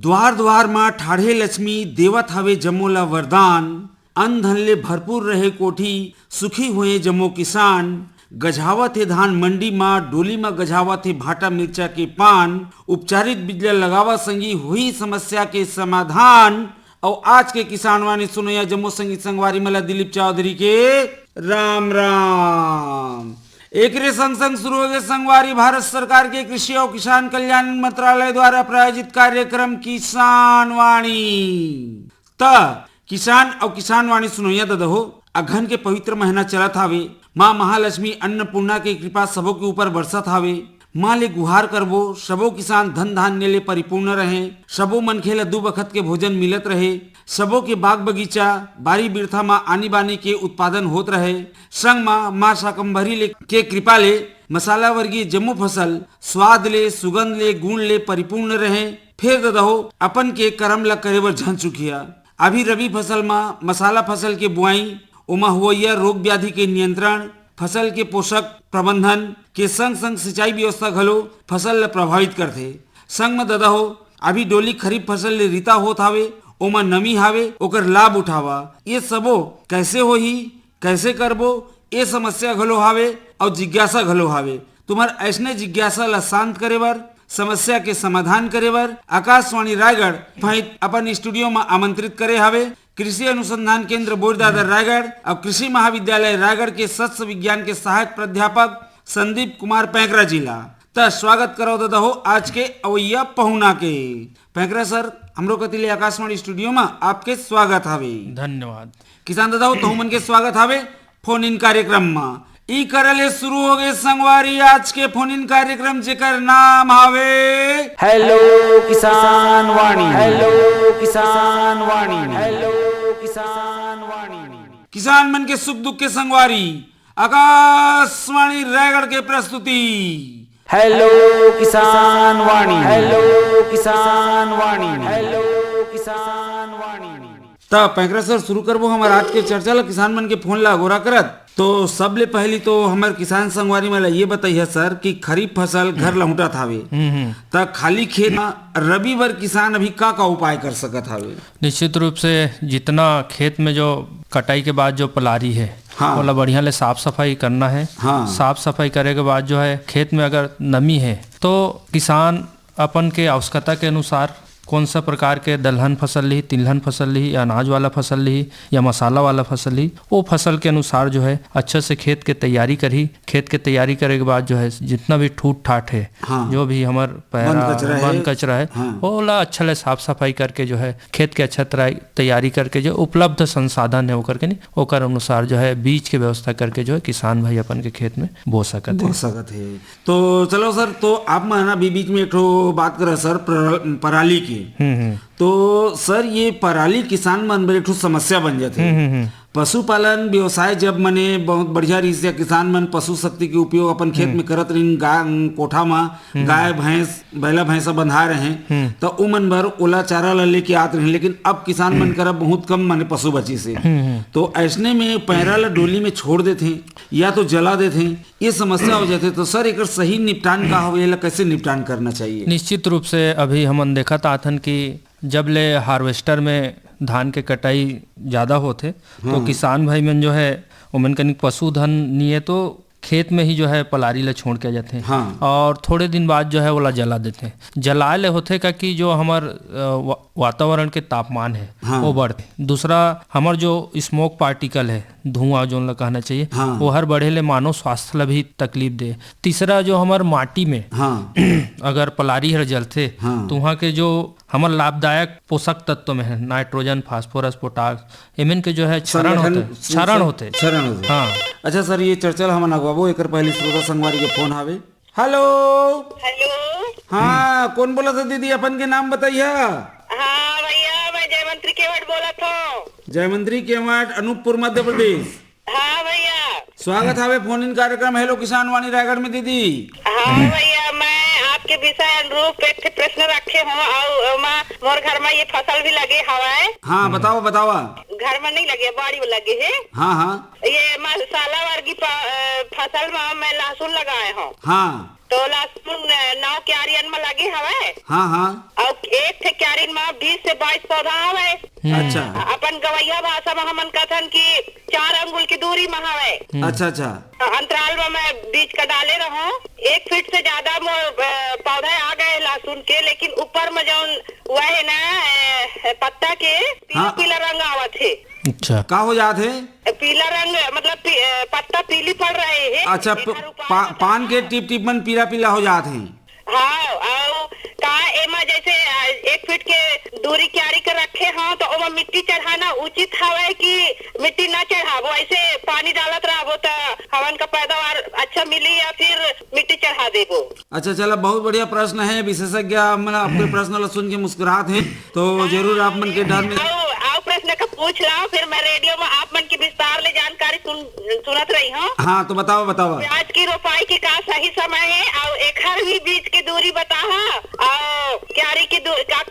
द्वार द्वार मां ठाढ़े लक्ष्मी देवत हवे जमोला वरदान। अन्न धन ले भरपूर रहे कोठी सुखी हुए जमो किसान। गझावत है धान मंडी मां डोली में गझावत है भाटा मिर्चा के पान। उपचारित बिजली लगावा संगी हुई समस्या के समाधान। और आज के किसान वाणी सुनोया जम्मू संगीत संगवारी मला दिलीप चौधरी के राम राम। एक संग संग शुरू हो गए संगवारी भारत सरकार के कृषि और किसान कल्याण मंत्रालय द्वारा प्रायोजित कार्यक्रम किसान वाणी। किसान और किसान वाणी सुनोया ददहो। अघन के पवित्र महीना चलत हावे। माँ महालक्ष्मी अन्नपूर्णा की कृपा सबों के ऊपर बरसत हावे। माँ ले गुहार करबो सबो किसान धन धान्य ले परिपूर्ण रहे। सबो मनखे ला दू बखत के भोजन मिलत रहे। सबो के बाग बगीचा बारी बिरथा माँ आनी बानी के उत्पादन होत रहे। संग माँ शाकंभरी ले के कृपा ले मसाला वर्गीय जम्मू फसल स्वाद ले सुगंध ले गुण ले परिपूर्ण रहे। फिर ददहो अपन के कर्म ला करे बर झन चुकिया। अभी रबी फसल माँ मसाला फसल के बुआई उमा हुआ रोग व्याधि के नियंत्रण फसल के पोषक प्रबंधन के संग संग सिंचाई व्यवस्था घलो फसल ला प्रभावित करथे। संग में ददा हो अभी डोली खरीफ फसल ले रीता होत हावे ओमा नमी हावे ओकर लाभ उठावा। ये सबो कैसे होही कैसे करबो ये समस्या घलो हावे और जिज्ञासा घलो हावे। तुम्हार ऐसने जिज्ञासा ला शांत करे बर समस्या के समाधान करे बर आकाशवाणी रायगढ़ अपन स्टूडियो में आमंत्रित करे हावे कृषि अनुसंधान केंद्र बोरदादर रायगढ़ और कृषि महाविद्यालय रायगढ़ के सस्य विज्ञान के सहायक प्राध्यापक संदीप कुमार पैंकरा जिला। त स्वागत करो दादा हो आज के अवैया पहुना के। पैंकरा सर हमरो कतिले आकाशवाणी स्टूडियो में आपके स्वागत हावे। धन्यवाद। किसान दादा हो तो मन के स्वागत हावे फोन इन कार्यक्रम में। ई करले शुरू हो गए संगवारी आज के फोन इन कार्यक्रम जेकर नाम हावे हेलो किसान वाणी। हेलो किसान वाणी। हेलो किसान वाणी। किसान मन के सुख दुख के संगवारी आकाशवाणी रायगढ़ के प्रस्तुति हेलो किसान वाणी। हेलो किसान वाणी। हेलो किसान वाणी। तब पैंकरा सर शुरू करबो हमार आज के चर्चा ला किसान मन के फोन ला गोरा करत। तो सबले पहली तो हमार किसान संगवारी में ये बताइए सर कि खरीफ फसल घर लहुटा थावे त खाली खेत में रबी बर किसान अभी का उपाय कर सकत हावे। निश्चित रूप से जितना खेत में जो कटाई के बाद जो पलारी है हाँ। वाला बढ़िया ले साफ सफाई करना है। हाँ। साफ सफाई करे के बाद जो है खेत में अगर नमी है तो किसान अपन के आवश्यकता के अनुसार कौन सा प्रकार के दलहन फसल ली तिलहन फसल ली या अनाज वाला फसल ली या मसाला वाला फसल ली वो फसल के अनुसार जो है अच्छे से खेत के तैयारी करी। खेत के तैयारी करे के बाद जो है जितना भी ठूट ठाट है हाँ। जो भी हमार वन कचरा है हाँ। वो ला अच्छा ले साफ सफाई करके जो है खेत के अच्छा तैयारी करके जो उपलब्ध संसाधन है वो करके नहीं ओकर अनुसार जो है बीज के व्यवस्था करके जो है किसान भाई अपन के खेत में बो सकत है। तो चलो सर तो आप माना बीच में एक बात करे सर पराली की। तो सर ये पराली किसान मन बर एक समस्या बन जाते। पशुपालन व्यवसाय जब मने बहुत बढ़िया रही से किसान मन पशु शक्ति के उपयोग अपन खेत में करत रही कोठा में गाय भैंस बैला भैंसा बंधा रहे तो उ मन भर ओला चारा ला लेके आते रहे। लेकिन अब किसान मन करब बहुत कम माने पशु बची से तो ऐसने में पैरा ला डोली में छोड़ देते या तो जला देते ये समस्या हो जाते। तो सर एक सही निपटान का हो कैसे निपटान करना चाहिए। निश्चित रूप से अभी हम देखा ताथन की जब ले हार्वेस्टर में धान के कटाई ज़्यादा होते तो किसान भाई मन जो है उमन कनिक पशुधन नहीं है तो खेत में ही जो है पलारी ले छोड़ के जाते हैं। हाँ। और थोड़े दिन बाद जो है वो ला जला देते हैं। जलाए ले होते का कि जो हमार वातावरण के तापमान है हाँ। वो बढ़ते। दूसरा हमार जो स्मोक पार्टिकल है धुआं जो ला कहना चाहिए हाँ। वो हर बढ़े ले मानव स्वास्थ्य ला भी तकलीफ दे। तीसरा जो हमार माटी में हाँ। अगर पलारी हर जलते हाँ। तो वहाँ के जो हमार लाभदायक पोषक तत्व में है नाइट्रोजन फास्फोरस पोटास इमन के जो है क्षरण होते। हाँ अच्छा सर, ये चर्चा हम अगवाबो एकर पहले श्रोता संगवारी के फोन आवे। Hello hello. हाँ, कौन बोला था दीदी? अपन के नाम बताइए। हाँ भैया, मैं जयमंत्री केवट बोला था। जयमंत्री केवट, अनूपपुर, मध्य प्रदेश। हाँ भैया। स्वागत है फोन इन कार्यक्रम हेलो किसान वाणी रायगढ़ में दीदी। हाँ भैया, मैं आपके विषय अनुरूप एक प्रश्न रखे हूँ और मोर घर में ये फसल भी लगे हवा। हाँ बताओ बताओ। घर में नहीं लगे, बाड़ी में लगे है। हाँ हाँ ये मसाला वर्गी फसल में मैं लहसुन लगाए हूँ। हाँ तो लहसुन 9 क्यारियन में लगे हवे। हाँ हाँ और एक थे क्यारिन में 20 से 22 पौधा हवे। अच्छा अपन गवैया भाषा में हमन कथन की 4 अंगुल की दूरी में हवे। अच्छा अच्छा अंतराल में मैं बीज का डाले रहूं। 1 फीट से ज्यादा पौधे आ गए लहसुन के, लेकिन ऊपर में जो वह है ना पत्ता के पीला पीला रंग आवत है। अच्छा, का हो जात है? पीला रंग मतलब पत्ता पीली पड़ रहे है। अच्छा, पान के टिप टिप मन पीला पीला हो जाते हैं। हाँ, और का एमा जैसे 1 फीट के दूरी क्यारी कर रखे हो तो ओमा मिट्टी चढ़ाना उचित हवे कि मिट्टी ना चढ़ावो? ऐसे पानी डालत रहो तो हवन का पैदावार अच्छा मिली या फिर मिट्टी चढ़ा देबो? अच्छा चलो, बहुत बढ़िया प्रश्न है। विशेषज्ञ मतलब आपके प्रश्न सुन के मुस्कुराते हैं, तो जरूर आप मन के डर में आओ प्रश्न का पूछ लाओ, फिर मैं रेडियो में आप मन की विस्तार ले जानकारी सुनत रही हूँ। हाँ तो बताओ बताओ। प्याज की रोपाई की का सही समय है और एकर भी बीज की दूरी बताहा। और क्यारी की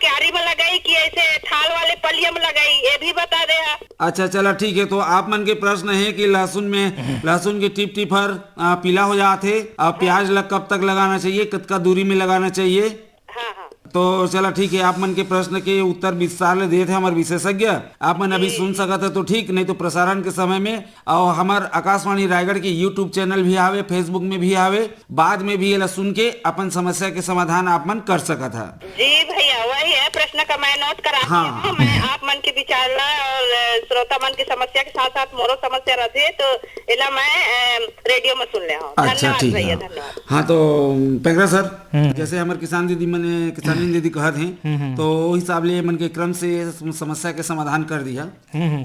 क्यारी में लगाई कि ऐसे थाल वाले पलिया में लगाई, ये भी बता दे। अच्छा चलो ठीक है, तो आप मन के प्रश्न है कि लहसुन के टिप टिप हर पीला हो जाते और प्याज कब तक लगाना चाहिए, कितना दूरी में लगाना चाहिए? हाँ हाँ तो चलो ठीक है, आप मन के प्रश्न के उत्तर विस्तार ले दिए थे हमारे विशेषज्ञ। आप मन अभी सुन सकते तो ठीक, नहीं तो प्रसारण के समय में और हमारे आकाशवाणी रायगढ़ के यूट्यूब चैनल भी आवे, फेसबुक में भी आवे, बाद में भी ये सुन के अपन समस्या के समाधान आप मन कर सकत है। जी भैया, वही है प्रश्न का मैं नोट करा हाँ। मैं आप मन की विचार और श्रोता मन की समस्या के साथ साथ मोरो समस्या रहती है तो इला मैं रेडियो में सुन ले हूँ। अच्छा ठीक है। धन्यवाद। हाँ तो पेंगरा सर, जैसे हमारे किसान दीदी मैंने किसान दीदी कहत हैं, तो हिसाब ले मन के क्रम से समस्या के समाधान कर दिया।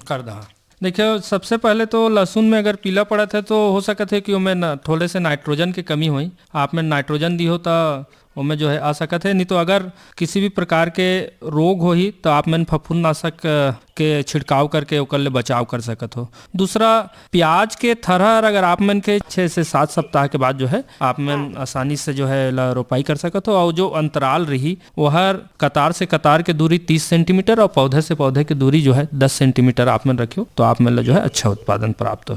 कर दा। देखिए, सबसे पहले तो लहसुन में अगर पीला पड़ा था तो हो सकता है कि उनमें थोड़े से नाइट्रोजन की कमी हुई। आप में नाइट्रोजन दी हो तो उनमें जो है आ सकत है, नहीं तो अगर किसी भी प्रकार के रोग हो ही तो आप में फफूंदनाशक के छिड़काव करके ओकर ले बचाव कर सकत हो। दूसरा, प्याज के थरहर अगर आप मन के 6 से 7 सप्ताह के बाद जो है आप मन आसानी से जो है रोपाई कर सकत हो। और जो अंतराल रही वो हर कतार से कतार के दूरी 30 सेंटीमीटर और पौधे से पौधे की दूरी जो है 10 सेंटीमीटर आप मन रखियो तो आप मन जो है अच्छा उत्पादन प्राप्त हो।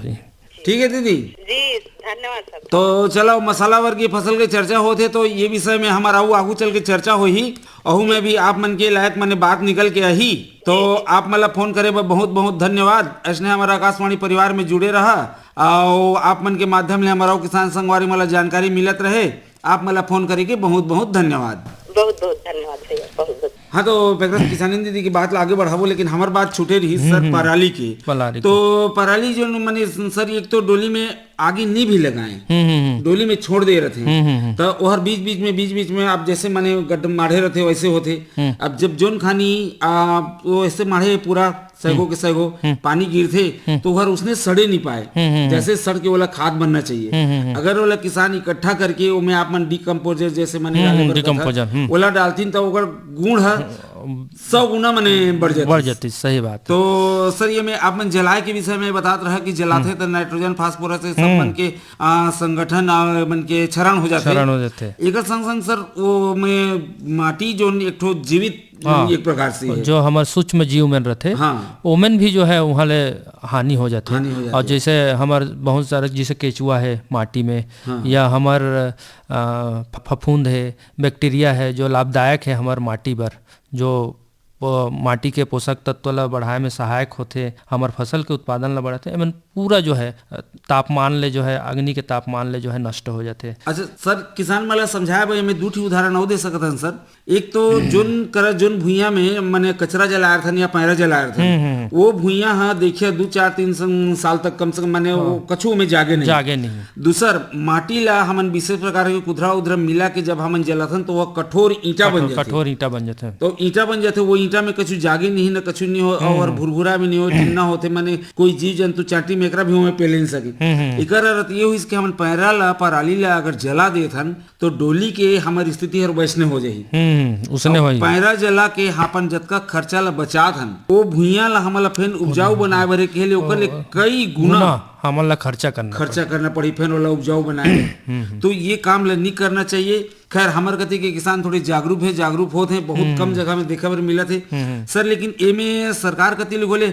ठीक है दीदी जी, धन्यवाद सर। तो चलो, मसाला वर्गीय फसल के चर्चा होते तो ये विषय में हमारा आगू चल के चर्चा हो ही, अहू में भी आप मन के लायक मैंने बात निकल के आई, तो आप मतलब फोन करे बहुत बहुत धन्यवाद। ऐसने हमारा आकाशवाणी परिवार में जुड़े रहा और आप मन के माध्यम से हमारा किसान संगवारी मतलब जानकारी मिलत रहे। आप मतलब फोन करे के बहुत बहुत धन्यवाद। बहुत बहुत धन्यवाद भैया, बहुत बहुत। हाँ तो किसान दीदी की बात आगे बढ़ावो, लेकिन हमार बात छूटे रही सर पराली की। तो पराली जो मैंने सर एक तो डोली में आगे नहीं भी लगाए, डोली में छोड़ दे रहे थे तो वह बीच बीच में आप जैसे मैंने गड्ढ माढ़े रहते वैसे होते। अब जब जोन खानी वो ऐसे माढ़े पूरा सैगो के सैगो पानी गिरते तो वह उसने सड़े नहीं पाए, जैसे सड़ के वाला खाद बनना चाहिए। अगर वाला किसान इकट्ठा करके वो में आप मन डिकम्पोजर जैसे मैंने ओला डालतीन तो गुण है 100 गुना मने बढ़ जाती। सही बात। तो सर ये मैं आप मन जलाए के विषय में बतात रहा कि जलाते तो नाइट्रोजन फास्फोरस सब मन के संगठन मन के क्षरण हो जाते। एक संग संग सर वो में माटी जो एक ठो जीवित एक प्रकार से है। जो हमारे सूक्ष्म जीव में रहते ओमन भी जो है वहाँ ले हानि हो जाते। और जैसे हमारे बहुत सारे जैसे केचुआ है माटी में, या हमार फफूंद है, बैक्टीरिया है जो लाभदायक है हमारे माटी पर, जो माटी के पोषक तत्व ला बढ़ाए में सहायक होते, हमारे फसल के उत्पादन ला बढ़ाते। एमन पूरा जो है तापमान ले जो है अग्नि के तापमान ले जो है नष्ट हो जाते। अच्छा सर, किसान मला समझाए भाई मैं 2 उदाहरण और दे सकत हन सर। एक तो जोन भुइया में मैंने कचरा जलाया था या पैरा जलाया था, वो भुइया हाँ देखिए 2-4-3 साल तक कम से कम मैंने वो कछुओं में जागे नहीं। दूसर माटी ला हमन विशेष प्रकार के कुदरा उधरा मिला के जब हमन जलाथन तो वह कठोर ईंटा बन जाते। तो ईंटा बन जाते, वो ईटा में कछु जागे नहीं न कछु नहीं हो और भुरभुरा भी नहीं हो टिन्ना होते माने कोई जीव जंतु चाटी में एकरा भी हमें पेले नहीं सके। एकर अर्थ ये हुई कि हमन पैरा ला पराली ला अगर जला देथन तो डोली के हमारी स्थिति हर वैसने हो जाही। उसने होई पैरा जला के अपन जतका खर्चा ला बचात हन वो भुइया ला हमला फेन उपजाऊ बनाए बरे के लिए ओकर ले कई गुना हमन ला खर्चा करना पड़ी फेन वाला उपजाऊ बनाए। तो ये काम ला नहीं करना चाहिए। खैर हमारे गति के किसान थोड़े जागरूक होते हैं, बहुत कम जगह में देखा बर मिला थे सर। लेकिन एमे सरकार कति लोग बोले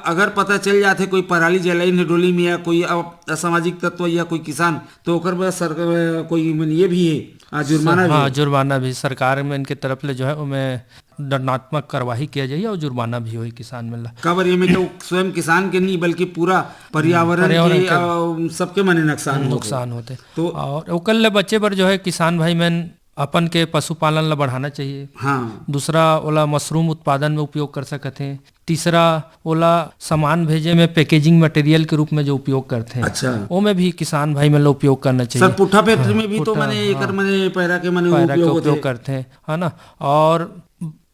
अगर पता चल जाते कोई पराली जलाई ने डोली में या कोई असामाजिक तत्व या कोई किसान तो ओकर बाद सरकार कोई ये भी है जुर्माना भी। हाँ, जुर्माना भी सरकार में इनके तरफ ले जो है उनमें दंडात्मक कार्यवाही किया जाए और जुर्माना भी होई किसान में ला। काबर ये में तो स्वयं किसान के नहीं बल्कि पूरा पर्यावरण के सबके माने नुकसान होते। तो और ओकर ले बच्चे पर जो है किसान भाई मैन अपन के पशुपालन ला बढ़ाना चाहिए। हाँ। दूसरा ओला मशरूम उत्पादन में उपयोग कर सकते हैं। तीसरा ओला सामान भेजे में पैकेजिंग मटेरियल के रूप में जो उपयोग करते हैं, अच्छा, वो में भी किसान भाई में उपयोग करना चाहिए। सर पुट्ठा फैक्ट्री में भी तो मैंने एकर मैंने पैरा के उपयोग करते हैं, है ना। और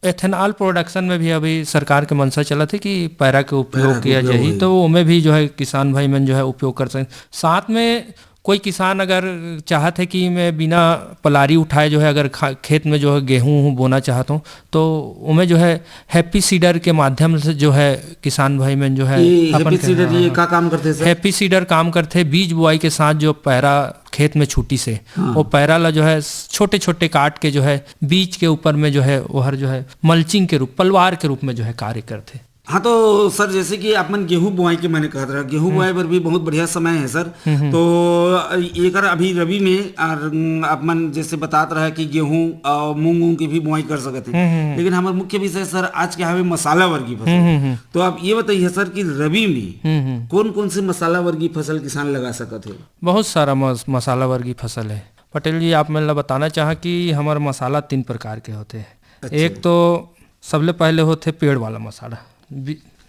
एथेनॉल प्रोडक्शन में भी अभी सरकार के मंशा चला थी कि पैरा के उपयोग किया जाए, तो उनमें भी जो है किसान भाई में जो है उपयोग कर सकते। साथ में कोई किसान अगर चाहत है कि मैं बिना पलारी उठाए जो है अगर खेत में जो है गेहूँ बोना चाहता हूँ तो उनमें जो है हैप्पी सीडर के माध्यम से जो है किसान भाई में जो है हैप्पी सीडर ये क्या काम करते हैं? हैप्पी सीडर काम करते हैं बीज बुआई के साथ जो पैरा खेत में छुट्टी से वो पैरा ला जो है छोटे छोटे काट के जो है बीज के ऊपर में जो है वो हर जो है मल्चिंग के रूप पलवार के रूप में जो है कार्य करते। हाँ, तो सर जैसे कि अपन गेहूं बुआई के मैंने कहा था गेहूं बुआई पर भी बहुत बढ़िया समय है सर। तो एक अभी रबी में अपन जैसे बताते रहा कि गेहूं और मूंग की भी बुआई कर सकते हैं। लेकिन हमारा मुख्य विषय सर आज के हमें मसाला वर्गीय फसल। तो आप ये बताइए सर कि रबी में कौन कौन से मसाला वर्गीय फसल किसान लगा सकते हैं? बहुत सारा मसाला वर्गीय फसल है पटेल जी। आप मैं बताना चाह कि हमारे मसाला 3 प्रकार के होते हैं। अच्छा। एक तो सबले पहले होते पेड़ वाला मसाला,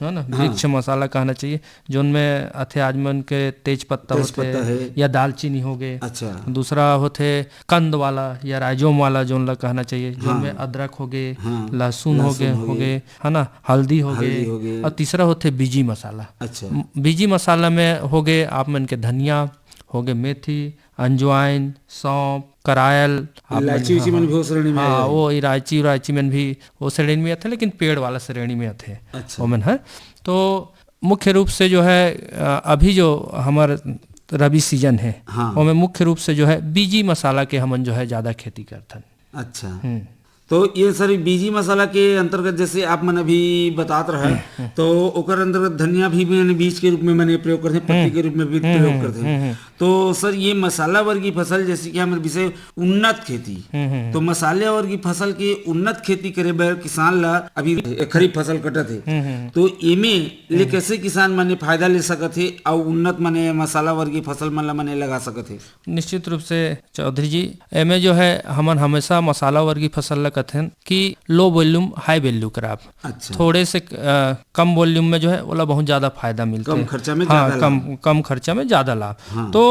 है ना, वृक्ष मसाला कहना चाहिए, जो उनमें अथे आजमन के तेज पत्ता होते या दालचीनी हो गए। अच्छा। दूसरा होते कंद वाला या राइजोम वाला जो उनला कहना चाहिए, जो उनमें अदरक हो गए, लहसुन हो गए, है ना, हल्दी हो गए। और तीसरा होते बीजी मसाला। अच्छा। बीजी मसाला में हो गए आप मन के धनिया हो गए, मेथी, अंजवाइन, सौंफ, करायल, इलायची में भी वो श्रेणी में। हाँ, वो इलायची में भी वो श्रेणी में आते, लेकिन पेड़ वाला श्रेणी में आते। अच्छा। वो में है। तो मुख्य रूप से जो है अभी जो हमारा रबी सीजन है, हाँ, वो में मुख्य रूप से जो है बीजी मसाला के हमन जो है ज्यादा खेती करते हैं। अच्छा। तो ये सर बीजी मसाला के अंतर्गत जैसे आप मन अभी बतात रहे तो ओकर अंतर्गत धनिया भी मैंने बीज के रूप में मैंने प्रयोग करते हैं, पत्ती के रूप में भी प्रयोग करते हैं। तो सर ये मसाला वर्गीय फसल जैसे कि हमारे विषय उन्नत खेती, तो मसाले वर्गीय फसल की उन्नत खेती करे बर किसान ला अभी खरीफ फसल कटत है, तो एमे ले कैसे किसान माने फायदा ले सकत है और उन्नत माने मसाला वर्गीय फसल मन ला माने लगा सकत है? निश्चित रूप से चौधरी जी, एमे जो है हमन हमेशा मसाला वर्गीय फसल कथन कि low volume high value crop. अच्छा। थोड़े से कम वॉल्यूम में जो है वो बहुत ज्यादा फायदा मिलता है, कम खर्चा में कम खर्चा में ज्यादा लाभ। तो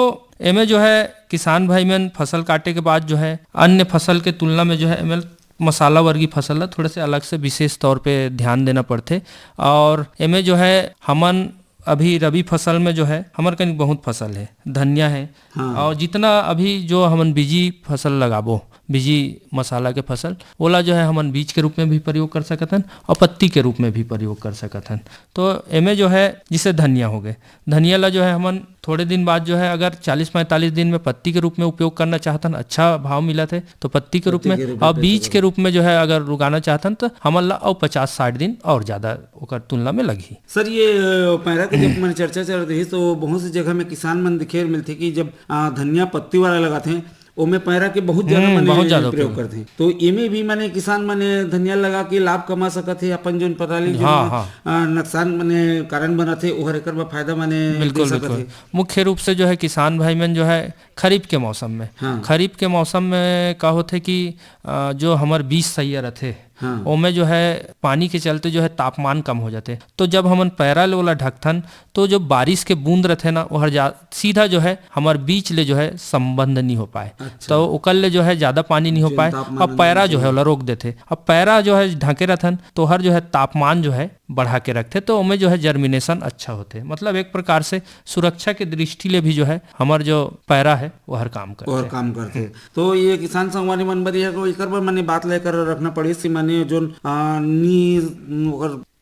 एमे जो है किसान भाई में फसल काटे के बाद जो है अन्य फसल के तुलना में जो है एमे मसाला वर्गीय फसल है थोड़े से अलग से विशेष तौर पे ध्यान देना पड़ते। और एमे जो है हमन अभी रबी फसल में जो है हमारे कहीं बहुत फसल है, धनिया है। हाँ। और जितना अभी जो हमन बीजी फसल लगाबो, बीजी मसाला के फसल ओला जो है हमन बीज के रूप में भी प्रयोग कर सकते हैं और पत्ती के रूप में भी प्रयोग कर सकते हैं। तो एमे जो है जिसे धनिया हो गए, धनिया ला जो है हमन थोड़े दिन बाद जो है अगर 40-45 दिन में पत्ती के रूप में उपयोग करना चाहते हैं, अच्छा भाव मिला थे तो पत्ती के रूप में, और बीज के रूप में जो है अगर उगाना चाहते हैं तो हमन ला और 50-60 दिन और ज्यादा ओकर तुलना में लगी। सर ये पैरा के जब मैंने चर्चा चल रही तो बहुत सी जगह में किसान मन दिखे मिलते कि जब धनिया पत्ती वाला लगाते हैं ओमे पैरा के बहुत ज्यादा प्रयोग करते हैं। तो एमे भी माने किसान माने धनिया लगा के लाभ कमा सकते हैं, अपन जो पराली नुकसान माने कारण बनाते ओहर एकर फायदा माने बिल्कुल। मुख्य रूप से जो है किसान भाई मन जो है खरीफ के मौसम में। हाँ। खरीफ के मौसम में का होते कि जो हमार बीज सही रहते हाँ। ओमे जो है पानी के चलते जो है तापमान कम हो जाते, तो जब हमन पैरा ले वाला ढकथन तो जो बारिश के बूंद रहते ना वो सीधा जो है हमार बीच ले जो है संबंध नहीं हो पाए। अच्छा। तो ओकर ले जो है ज्यादा पानी नहीं हो जो पाए तापमान और पैरा जो है वाला रोक देते। अब पैरा जो है ढके रहथन तो हर जो है तापमान जो है बढ़ा के रखते, तो उनमें जो है जर्मिनेशन अच्छा होते। मतलब एक प्रकार से सुरक्षा के दृष्टि ले भी जो है हमार जो पैरा है वो हर काम करते। और काम करते। तो ये किसान संगवारी मन बरिया को एकर बर मने बात लेकर रखना पड़ी सी माने जो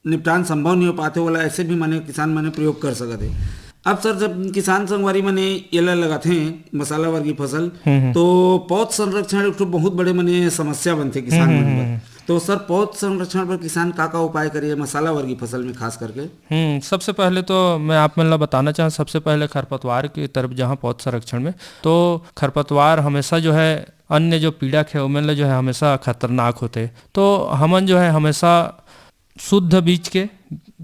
निपटान संभव नहीं हो पाते वाला ऐसे भी माने किसान माने प्रयोग कर सकते। अब सर जब किसान संगवारी माने एला लगाते हैं मसाला वर्गी फसल तो पौध संरक्षण एक बहुत बड़े माने समस्या बनते किसान मन बर। तो सर पौध संरक्षण पर किसान का उपाय करिए मसाला वर्गी फसल में खास करके? सबसे पहले तो मैं आप मतलब बताना चाहूँ, सबसे पहले खरपतवार की तरफ जहाँ पौध संरक्षण में, तो खरपतवार हमेशा जो है अन्य जो पीड़क है उनमें जो है हमेशा खतरनाक होते। तो हमन जो है हमेशा शुद्ध बीज के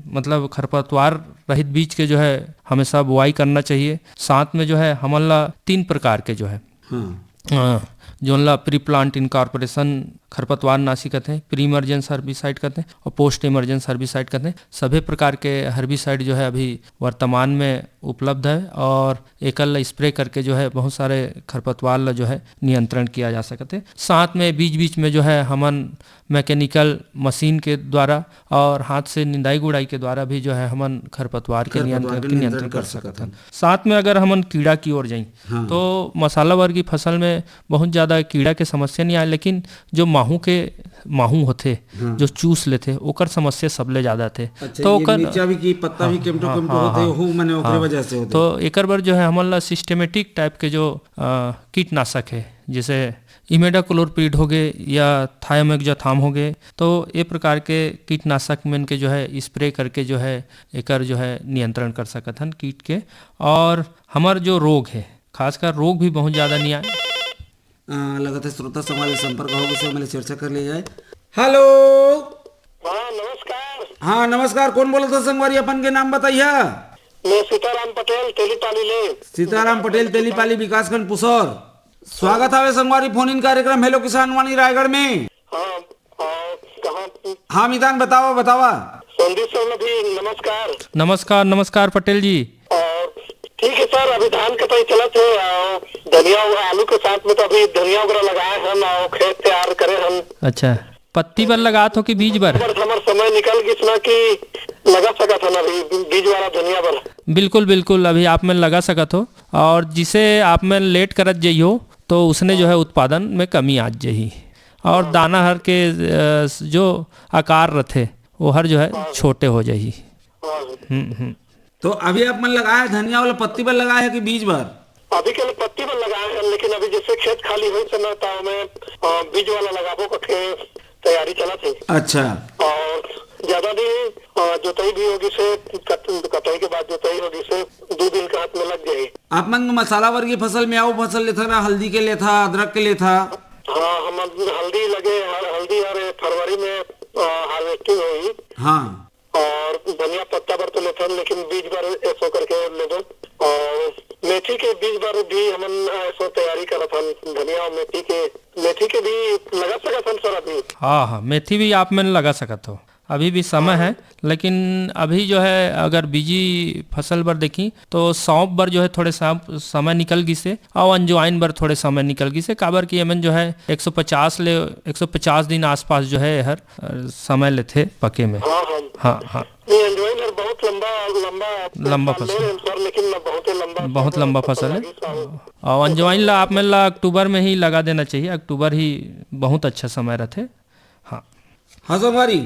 मतलब खरपतवार रहित बीज के जो है हमेशा बुआई करना चाहिए। साथ में जो है हमन ला 3 प्रकार के जो है जो ला प्री प्लांट इनकॉर्पोरेशन खरपतवार नाशी कहते हैं, प्री इमरजेंस हर्बिसाइड कहते हैं और पोस्ट इमरजेंस हर्बिसाइड कहते हैं। सभी प्रकार के हर्बिसाइड जो है अभी वर्तमान में उपलब्ध है और एकल स्प्रे करके जो है बहुत सारे खरपतवार ला जो है नियंत्रण किया जा सकते। साथ में बीच बीच में जो है हमन मैकेनिकल मशीन के द्वारा और हाथ से निंदाई गुड़ाई के द्वारा भी जो है हमन खरपतवार के नियंत्रण कर सकते हैं। साथ में अगर हमन कीड़ा की ओर जाएं तो मसाला वर्गी फसल में बहुत ज़्यादा कीड़ा के समस्या नहीं आए, लेकिन जो माहू होते जो चूस लेते ओकर समस्या सबले ज्यादा थे। अच्छा, तो ओकर मिर्चा भी की पत्ता भी केमटो केमटो होते हो माने ओकरे वजह से होते। तो एकर बर जो है हमन ला सिस्टेमेटिक टाइप के जो कीटनाशक है जैसे इमेडाक्लोप्रिड हो गए या थायोमेक्साथाम हो गए, तो ये प्रकार के कीटनाशक में इनके जो है स्प्रे करके जो है एकर जो है नियंत्रण कर सकत हन कीट के। और हमार जो रोग है खासकर रोग भी बहुत ज़्यादा नहीं आए। लगातार श्रोता समाज संपर्क हो विषय में चर्चा कर लिया जाए। हेलो हाँ नमस्कार। हाँ नमस्कार, कौन बोला था संगवारी? अपन के नाम बताइए। मैं सीताराम पटेल तेलीपाली ले। सीताराम पटेल तेलीपाली विकासखंड पुसौर। स्वागत है संगवारी फोन इन कार्यक्रम हेलो किसान वाणी रायगढ़ में। हाँ कहाँ? हाँ मितान बतावा संदीप सर भी नमस्कार। नमस्कार नमस्कार पटेल जी। और ठीक है सर, अभी धान कटाई चला थे, धनिया आलू के साथ में तो अभी धनिया वगैरह लगाए हम और खेत तैयार करे हम। अच्छा, पत्ती बर लगात हो कि बीज बर? हमारा समय निकल गई सुना कि लगा सका था ना अभी बीज वाला धनिया बर। बिल्कुल बिल्कुल, अभी आप में लगा सकत हो और जिसे आप में लेट करत जाइयो तो उसने जो है उत्पादन में कमी आ जाही और दाना हर के जो आकार रहते वो हर जो है छोटे हो जाही। तो अभी आप मन लगाया धनिया वाला पत्ती पर लगाया है कि बीज भर? अभी के लिए पत्ती पर लगाए हैं, लेकिन अभी जैसे खेत खाली हुई समय था मैं बीज वाला लगाबो का तैयारी चला थी। अच्छा। और ज्यादा नहीं जोताई भी होगी से कटाई के बाद जोताई होगी से 2 दिन का हाथ में लग जाएगी। आप मन मसाला वर्गीय फसल में आओ फसल लेथा ना, हल्दी के लेथा अदरक के लेथा? हाँ हम हल्दी लगे, हल्दी और फरवरी में हार्वेस्टिंग हुई। हाँ। और धनिया पत्ता पर तो लेते हैं, लेकिन बीज बार ऐसो करके ले दो। और मेथी के बीज बार भी हम ऐसो तैयारी करा था, धनिया और मेथी के भी लगा सका था सर अभी। हाँ, मेथी भी आप में लगा सकत हो, अभी भी समय है। लेकिन अभी जो है अगर बीजी फसल बर देखी तो सौंफ बर जो है थोड़े समय निकल गई से और अंजवाइन बर थोड़े समय निकल गई से, काबर की एमन जो है 150 दिन आसपास जो है हर समय लेते पके में। हाँ बहुत लंबा फसल सर, लेकिन बहुत लंबा फसल है। और अंजवाइन ला आप में ला अक्टूबर में ही लगा देना चाहिए, अक्टूबर ही बहुत अच्छा समय रहते। हाँ संगवारी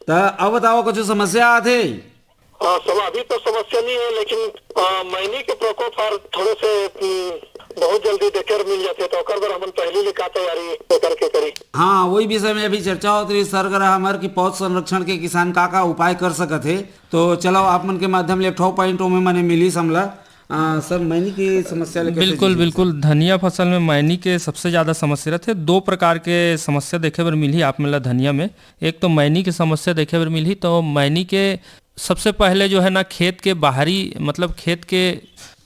तो अब बताओ कुछ समस्या आते? सब अभी तो समस्या नहीं है, लेकिन महीने के प्रकोप और थोड़े से बहुत जल्दी देकर मिल जाते तो कर हम पहले लिखा तैयारी करके करी। हाँ वही विषय में अभी चर्चा होती रही सर हमारे की पौध संरक्षण के किसान का उपाय कर सकते है। तो चलो आप मन के माध्यम ले पॉइंट में मैंने मिली समला सर मैनी की समस्या बिल्कुल धनिया फसल में मैनी के सबसे ज्यादा समस्या रहते। 2 प्रकार के समस्या देखे बर मिली आप मिला धनिया में। एक तो मैनी की समस्या देखे बर मिली, तो मैनी के सबसे पहले जो है ना खेत के बाहरी मतलब खेत के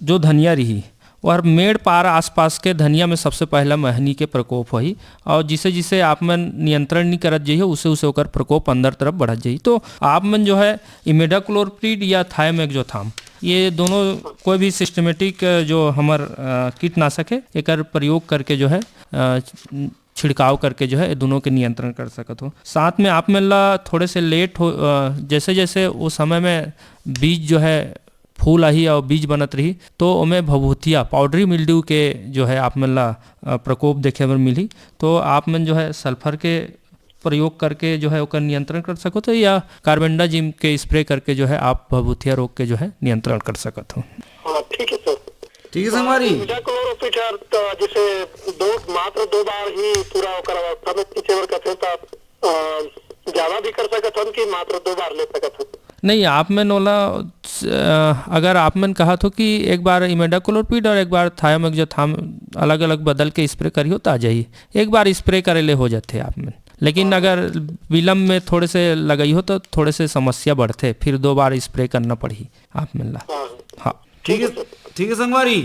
जो धनिया रही और मेड़ पार आसपास के धनिया में सबसे पहला महनी के प्रकोप होई और जिसे जिसे आप मन नियंत्रण नहीं करत जाइए उसे उसे ओकर प्रकोप अंदर तरफ बढ़त जाइए। तो आप मन जो है इमिडाक्लोप्रिड या थायमेक्सोथाम ये दोनों कोई भी सिस्टमेटिक जो हमार कीटनाशक है एकर प्रयोग करके जो है छिड़काव करके जो है दोनों के नियंत्रण कर सकत हो। साथ में आप मन ला थोड़े से लेट हो जैसे जैसे उस समय में बीज जो है फूल आही और बीज बनत रही तो ओमें भभूतिया पाउडरी मिल्ड्यू के जो है आप मन ला प्रकोप देखे बर मिली। तो आप मन जो है सल्फर के प्रयोग करके जो है ओकर नियंत्रण कर सकत हो या कार्बेंडाजिम के स्प्रे करके जो है आप भभूतिया रोग के जो है नियंत्रण कर सकत हो। हाँ ठीक है सर। ठीक है संगवारी। इमिडाक्लोप्रिड जैसे मात्र 2 बार ही पूरा ओकर अवस्था में पीछे बर कथे तो ज्यादा भी कर सकत हन कि मात्र 2 बार ले सकत हन? नहीं आप में नोला अगर आप मन कहा तो कि एक बार इमिडाक्लोप्रिड और एक बार थायमेक्सोथाम अलग अलग बदल के स्प्रे करियो तो आ जाइए। एक बार स्प्रे करे ले हो जाते आप में, लेकिन अगर विलम्ब में थोड़े से लगाई हो तो थोड़े से समस्या बढ़ते फिर 2 बार स्प्रे करना पड़ी आप मन ला। हाँ ठीक है संगवारी।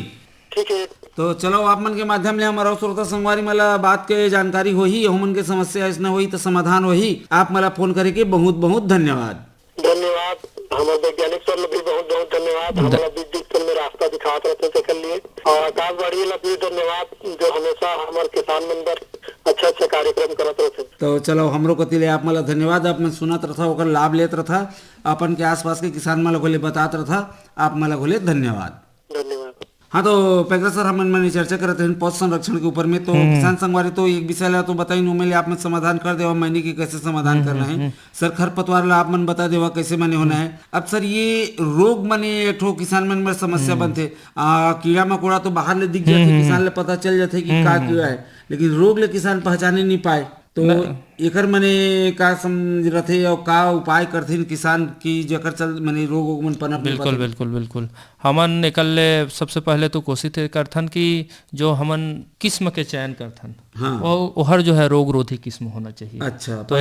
ठीक है तो चलो आप मन के माध्यम ले हमारा श्रोता संगवारी मला बात के जानकारी होही हमन के समस्या इसने होई तो समाधान होही। आप मला फोन करे के बहुत बहुत धन्यवाद। धन्यवाद। हमारे वैज्ञानिक सर भी बहुत बहुत धन्यवाद। हमारा बीच में रास्ता दिखाते रहते थे लिए और आकाशवाणी ला भी धन्यवाद जो हमेशा हमारे किसान मंदिर अच्छा कार्यक्रम करते रहते। तो चलो हमरो कति ले आप मला धन्यवाद। आप मन सुनत रथा ओकर लाभ लेत रथा अपन के आसपास के किसान मला घोले बतात रथा आप मला घोले धन्यवाद। धन्यवाद। हाँ तो पैगरा सर हम मैंने चर्चा करते हैं पौध संरक्षण के ऊपर में। तो किसान संगवारी तो एक विषय ला तो बताई नो आप में समाधान कर देवा मैंने कि कैसे समाधान करना है। सर खरपतवार ला आप मन बता देवा कैसे मने होना है। अब सर ये रोग मने ठो किसान मन में समस्या बनते कीड़ा मकोड़ा तो बाहर ले दिख जाते किसान ले पता चल जाते कि का कीड़ा है, लेकिन रोग ले किसान पहचाने नहीं पाए। तो एकर मने का समझ रथे और का उपाय करथिन किसान की जकर चल मने रोग मन पनप। बिल्कुल हमन एकले सबसे पहले तो कोशिश करथन कि जो हमन किस्म के चयन करथन ओहर जो है रोग रोधी किस्म होना चाहिए। अच्छा तो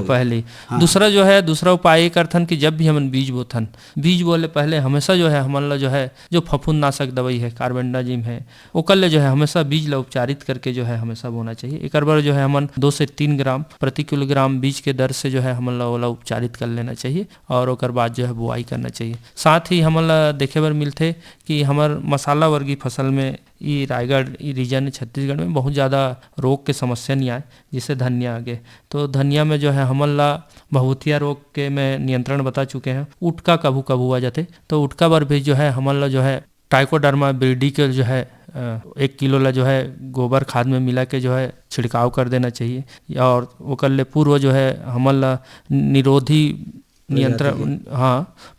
पहले दूसरा जो है दूसरा उपाय करथन कि जब भी हमन बीज बोथन बीज बोले पहले हमेशा जो है हमन ला जो है जो फफूंदनाशक दवाई है कार्बेंडाजिम है ओकर ले जो है हमेशा बीज ला उपचारित करके जो है हमेशा बोना चाहिए। एक बार जो है हमन 2 से 3 ग्राम प्रति किलोग्राम बीज के दर से जो है हमन ला ओला उपचारित कर लेना चाहिए और ओकर बाद जो है बुआई करना चाहिए। साथ ही हमन ला देखे बर मिलते कि हमार मसाला वर्गीय फसल में ये रायगढ़ रीजन छत्तीसगढ़ में बहुत ज़्यादा रोग के समस्या नहीं आए जिससे धनिया आगे। तो धनिया में जो है हमन ला भभूतिया रोग के में नियंत्रण बता चुके हैं। उटका कभू कभू आ जाते तो उटका पर भी जो है हमन ला जो है ट्राइकोडर्मा विरिडी के जो है 1 किलो ला जो है गोबर खाद में मिला के जो है छिड़काव कर देना चाहिए। और ओकर ले पूर्व जो है हमन ला निरोधी नियंत्रण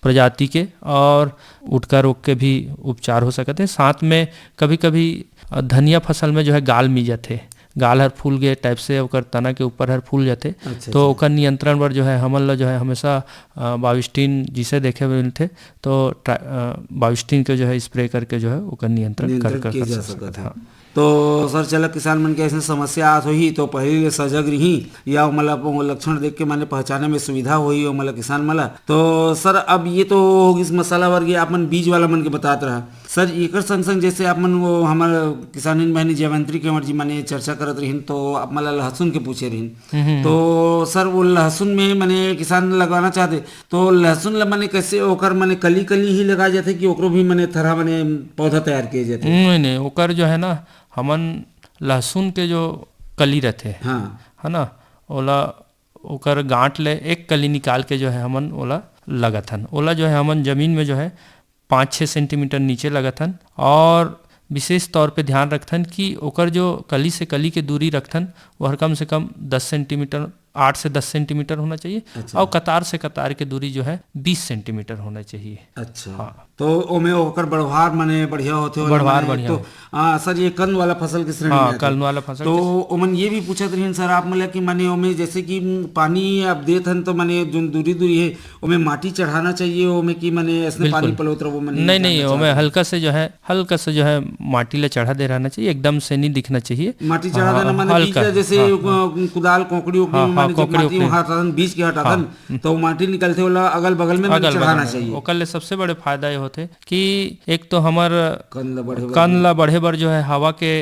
प्रजाति के और उटका रोग के भी उपचार हो सकते हैं। साथ में कभी कभी धनिया फसल में जो है गाल मिल जाते गाल हर फूल गए टाइप से ओकर तना के ऊपर हर फूल जाते। तो ओकर नियंत्रण पर जो है हमन ला जो है हमेशा बाविस्टीन जिसे देखे मिलते तो बाविस्टीन के जो है स्प्रे करके जो है ओकर नियंत्रण कर सकते हैं। तो सर चल किसान मन के ऐसे समस्या आत होही तो पहले सजग रही या मतलब लक्षण देख के माने पहचाने में सुविधा होही और मतलब किसान मला। तो सर अब ये तो इस मसाला वर्गीय आप मन बीज वाला मन के बतात रहा सर एकर संग संग जैसे आप मन वो हमार किसान बहनी जयवंती कंवर जी माने चर्चा करत रही तो आप मला लहसुन के पूछे रही। तो सर वो लहसुन में मैंने किसान लगाना चाहते तो लहसुन ला मैंने कैसे ओकर मैंने कली ही लगा जाते कि ओकरो भी मैंने थरा मैंने पौधा तैयार किए जाते? नहीं ओकर जो है ना हमन लहसुन के जो कली रहते है ना ओला ओकर गांठ ले एक कली निकाल के जो है हमन ओला लगथन। ओला जो है हमन जमीन में जो है 5-6 सेंटीमीटर नीचे लगथन और विशेष तौर पे ध्यान रखथन कि ओकर जो कली से कली के दूरी रखथन वह कम से कम 10 सेंटीमीटर 8 से 10 सेंटीमीटर होना चाहिए। और कतार से कतार की दूरी जो है 20 सेंटीमीटर होना चाहिए। अच्छा हाँ। तो ओमे ओकर बढ़वार माने बढ़िया होते हो बढ़वार बढ़िया तो सर ये कंद वाला फसल की श्रेणी में कंद वाला फसल तो ओमन ये भी पूछत रही सर आप मतलब कि माने ओमे जैसे कि पानी आप देत हन तो माने जो दूरी है ओमे माटी चढ़ाना चाहिए ओमे की माने ऐसे पानी पलोत रहो माने नहीं ओमे हल्का से जो है माटी ले चढ़ा दे रहना चाहिए एकदम से नहीं दिखना चाहिए। माटी चढ़ा देना माने जैसे कुदाल कोकड़ी बीज के हटातन तो माटी निकलते वाला अगल बगल में चढ़ाना चाहिए। ओकर ले सबसे बड़े फायदा ये होते कि एक तो हमर कन ला बढ़े बर जो है हवा के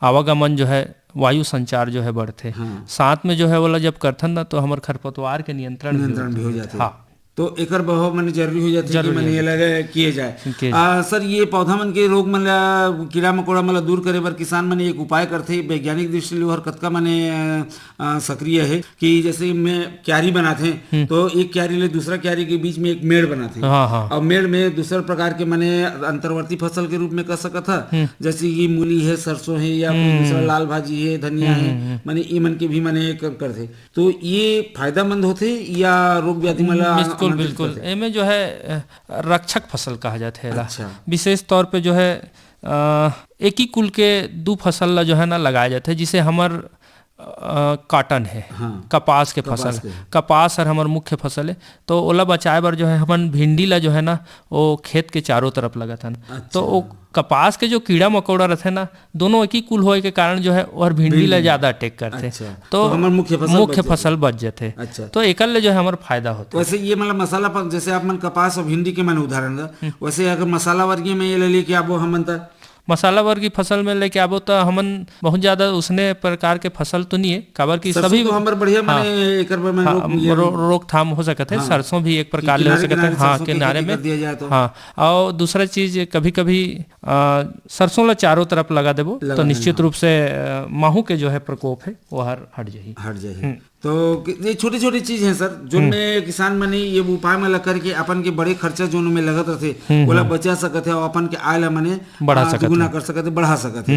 आवागमन जो है वायु संचार जो है बढ़ते। साथ में जो है बोला जब करथन ना तो हमर खरपतवार के नियंत्रण भी हो जाते। हाँ, तो एकर बहुत मन जरूरी हो जाती है कि मन ये लगे किए जाए। सर ये पौधा मन के रोग मन ला कीड़ा मकोड़ा मन ला दूर करे बर किसान मन एक उपाय करथे, वैज्ञानिक दृष्टि ले हर कतका मने सक्रिय है कि जैसे में क्यारी बनाथे तो एक क्यारी ले दूसरा क्यारी के बीच में एक मेड़ बनाथे। और मेड़ में दूसरे प्रकार के मने अंतर्वर्ती फसल के रूप में कर सकत है, जैसे कि मूली है, सरसों है या दूसरा लाल भाजी है, धनिया है, मने ई मन के भी मने करथे। तो ये फायदेमंद होथे या रोग व्याधि मन ला? बिल्कुल इनमें जो है रक्षक फसल कहा जाता है। अच्छा। विशेष तौर पे जो है एक ही कुल के 2 फसल ला जो है ना लगाया जाता है, जिसे हमर कॉटन है। कपास के फसल, कपास और हमार मुख्य फसल है। तो ओला बचाए बर जो है हमन भिंडी ला जो है ना वो खेत के चारों तरफ लगत हन। तो वो कपास के जो कीड़ा मकोड़ा रहते ना दोनों एक ही कुल होए के कारण जो है और भिंडी ला ज्यादा अटैक करते। तो हमर मुख्य फसल बच जाते। तो एकल ले जो है हमारा फायदा होता है। वैसे ये मतलब मसाला जैसे आप मन कपास और भिंडी के मन उदाहरण दा, वैसे अगर मसाला वर्गीय में ये ले लेके आबो हमन त मसाला वर्ग की फसल में लेके आबो तो हमन बहुत ज्यादा उसने प्रकार के फसल तो नहीं है, काबर की सभी तो हमर बढ़िया माने एकर में रोकथाम हो सकते हैं। सरसों भी एक प्रकार ले हो सकते हैं, हाँ, किनारे में। हाँ, और दूसरा चीज कभी कभी सरसों ला चारों तरफ लगा देबो तो निश्चित रूप से माहू के जो है प्रकोप है वो हट जाही। तो ये छोटी छोटी चीज है सर जो में किसान मने ये उपाय में लग करके अपन के बड़े खर्चा जो में लगत रहते ओला बचा सकते और अपन के आय ला मने दुगुना कर सकते, बढ़ा सकते।